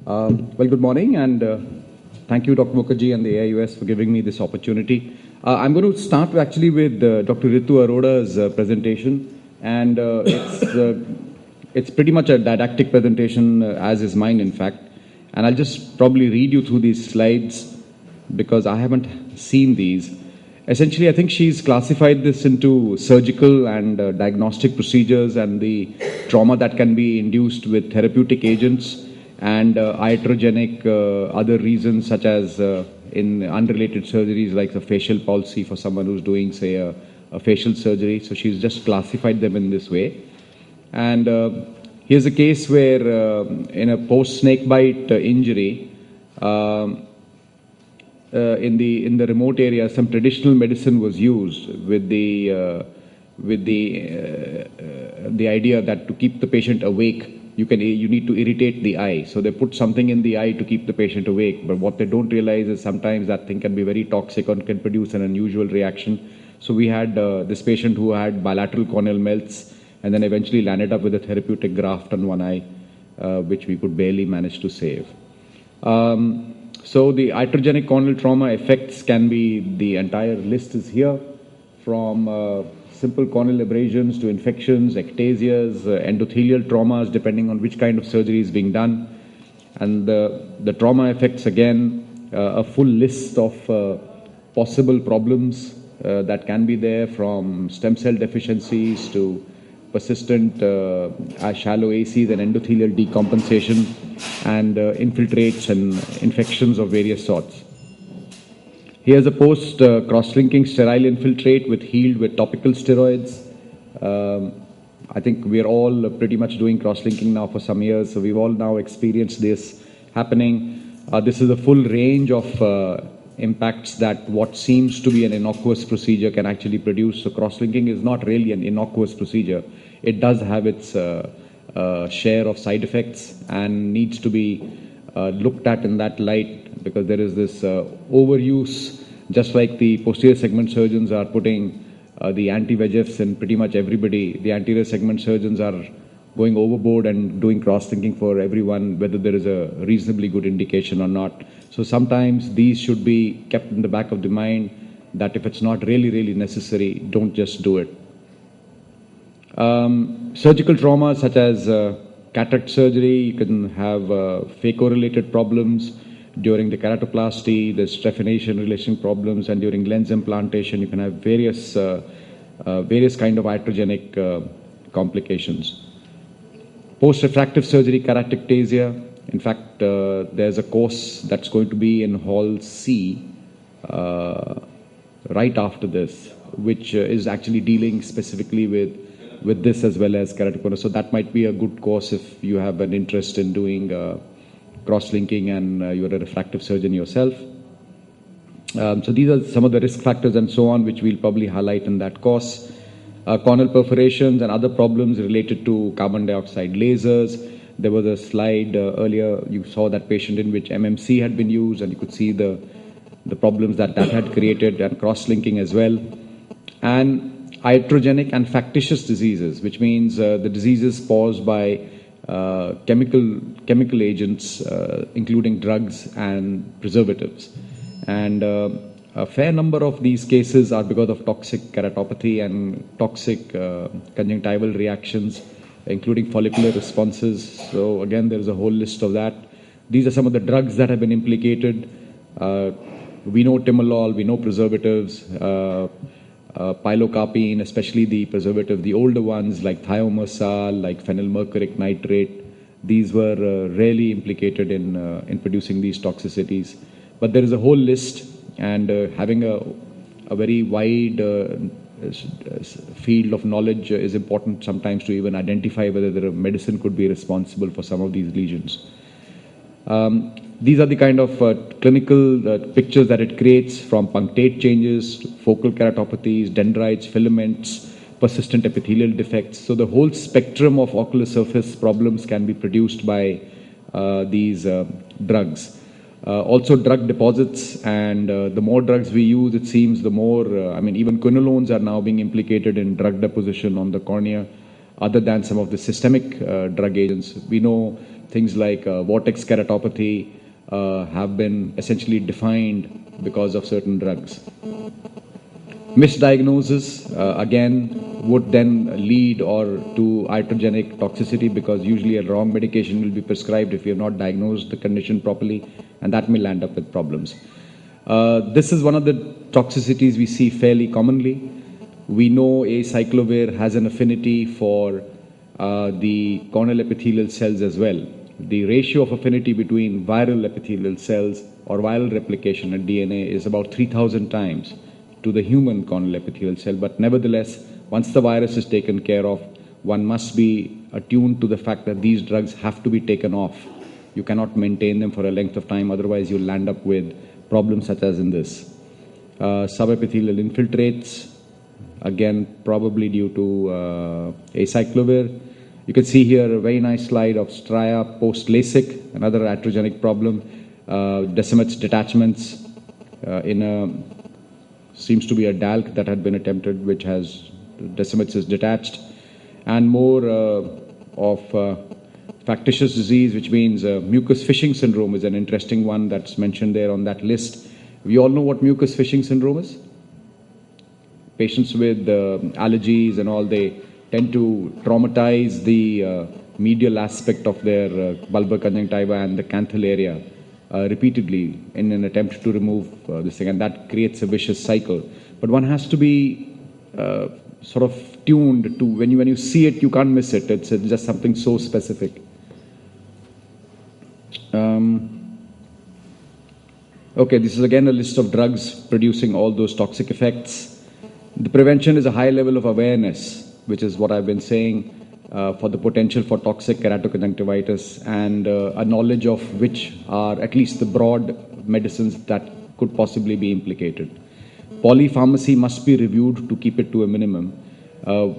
Good morning, and thank you, Dr. Mukherjee and the AIUS for giving me this opportunity. I'm going to start actually with Dr. Ritu Aroda's presentation, and it's pretty much a didactic presentation, as is mine, in fact. And I'll just probably read you through these slides because I haven't seen these. Essentially, I think she's classified this into surgical and diagnostic procedures and the trauma that can be induced with therapeutic agents and iatrogenic other reasons, such as in unrelated surgeries like the facial palsy for someone who's doing, say, a facial surgery. So she's just classified them in this way. And here's a case where in a post-snake bite injury, in the remote area, some traditional medicine was used with the idea that to keep the patient awake, you need to irritate the eye. So they put something in the eye to keep the patient awake. But what they don't realize is sometimes that thing can be very toxic and can produce an unusual reaction. So we had this patient who had bilateral corneal melts and then eventually landed up with a therapeutic graft on one eye, which we could barely manage to save. So the iatrogenic corneal trauma effects can be, the entire list is here, from simple corneal abrasions to infections, ectasias, endothelial traumas, depending on which kind of surgery is being done. And the trauma effects, again, a full list of possible problems that can be there, from stem cell deficiencies to persistent shallow ACs and endothelial decompensation and infiltrates and infections of various sorts. Here's a post cross-linking sterile infiltrate healed with topical steroids. I think we're all pretty much doing cross-linking now for some years, so we've all now experienced this happening. This is a full range of impacts that what seems to be an innocuous procedure can actually produce. So cross-linking is not really an innocuous procedure. It does have its share of side effects and needs to be looked at in that light, because there is this overuse, just like the posterior segment surgeons are putting the anti-VEGFs in pretty much everybody. The anterior segment surgeons are going overboard and doing cross-linking for everyone, whether there is a reasonably good indication or not. So sometimes these should be kept in the back of the mind, that if it's not really necessary, don't just do it. Surgical trauma such as cataract surgery, you can have phaco-related problems. During the keratoplasty, there's trephination relation problems, and during lens implantation, you can have various kind of iatrogenic complications. Post-refractive surgery keratectasia. In fact, there's a course that's going to be in Hall C right after this, which is actually dealing specifically with this as well as keratoconus. So that might be a good course if you have an interest in doing cross-linking and you're a refractive surgeon yourself. So these are some of the risk factors and so on, which we'll probably highlight in that course. Corneal perforations and other problems related to carbon dioxide lasers. There was a slide earlier, you saw that patient in which MMC had been used, and you could see the problems that had created, and cross-linking as well. And iatrogenic and factitious diseases, which means the diseases caused by chemical agents, including drugs and preservatives. And a fair number of these cases are because of toxic keratopathy and toxic conjunctival reactions, including follicular responses. So again, there is a whole list of that. These are some of the drugs that have been implicated. We know timolol, we know preservatives, pilocarpine, especially the preservative, the older ones like thiomersal, like phenylmercuric nitrate. These were rarely implicated in producing these toxicities. But there is a whole list, and having a very wide field of knowledge is important sometimes to even identify whether the medicine could be responsible for some of these lesions. These are the kind of clinical pictures that it creates, from punctate changes, focal keratopathies, dendrites, filaments, persistent epithelial defects. So the whole spectrum of ocular surface problems can be produced by these drugs. Also drug deposits, and the more drugs we use, it seems the more, even quinolones are now being implicated in drug deposition on the cornea, other than some of the systemic drug agents. We know things like vortex keratopathy have been essentially defined because of certain drugs. Misdiagnosis, again, would then lead or to iatrogenic toxicity, because usually a wrong medication will be prescribed if you have not diagnosed the condition properly, and that may land up with problems. This is one of the toxicities we see fairly commonly. We know acyclovir has an affinity for the corneal epithelial cells as well. The ratio of affinity between viral epithelial cells or viral replication in DNA is about 3,000 times to the human corneal epithelial cell. But nevertheless, once the virus is taken care of, one must be attuned to the fact that these drugs have to be taken off. You cannot maintain them for a length of time, otherwise you'll land up with problems such as in this. Subepithelial infiltrates, again, probably due to acyclovir. You can see here a very nice slide of stria post-LASIK, another iatrogenic problem. Descemet's detachments in a, seems to be a DALC that had been attempted, which has Descemet's is detached, and more of factitious disease, which means mucus fishing syndrome is an interesting one that's mentioned there on that list. We all know what mucus fishing syndrome is. Patients with allergies and all, they tend to traumatize the medial aspect of their bulbar conjunctiva and the canthal area repeatedly in an attempt to remove this thing, and that creates a vicious cycle. But one has to be sort of tuned to, when you see it, you can't miss it. It's just something so specific. Okay, this is again a list of drugs producing all those toxic effects. The prevention is a high level of awareness, which is what I've been saying, for the potential for toxic keratoconjunctivitis, and a knowledge of which are at least the broad medicines that could possibly be implicated. Polypharmacy must be reviewed to keep it to a minimum.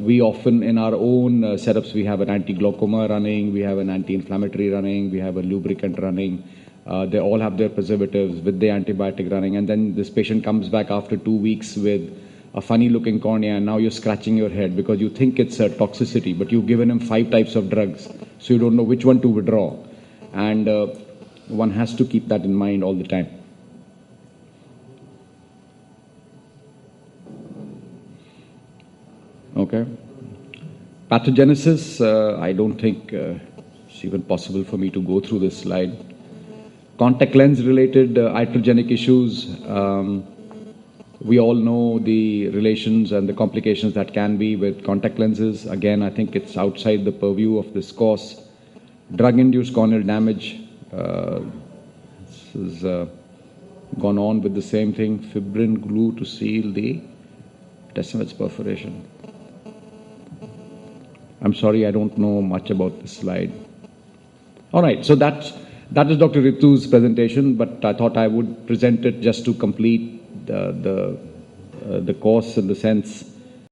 We often, in our own setups, we have an anti-glaucoma running, we have an anti-inflammatory running, we have a lubricant running. They all have their preservatives with the antibiotic running, and then this patient comes back after 2 weeks with a funny looking cornea, and now you're scratching your head because you think it's a toxicity, but you've given him 5 types of drugs, so you don't know which one to withdraw. And one has to keep that in mind all the time. Okay. Pathogenesis, I don't think it's even possible for me to go through this slide. Contact lens related iatrogenic issues. We all know the relations and the complications that can be with contact lenses. Again, I think it's outside the purview of this course. Drug-induced corneal damage. This has gone on with the same thing. Fibrin glue to seal the Descemet's perforation. I'm sorry, I don't know much about this slide. All right, so that is Dr. Ritu's presentation, but I thought I would present it just to complete the course, in the sense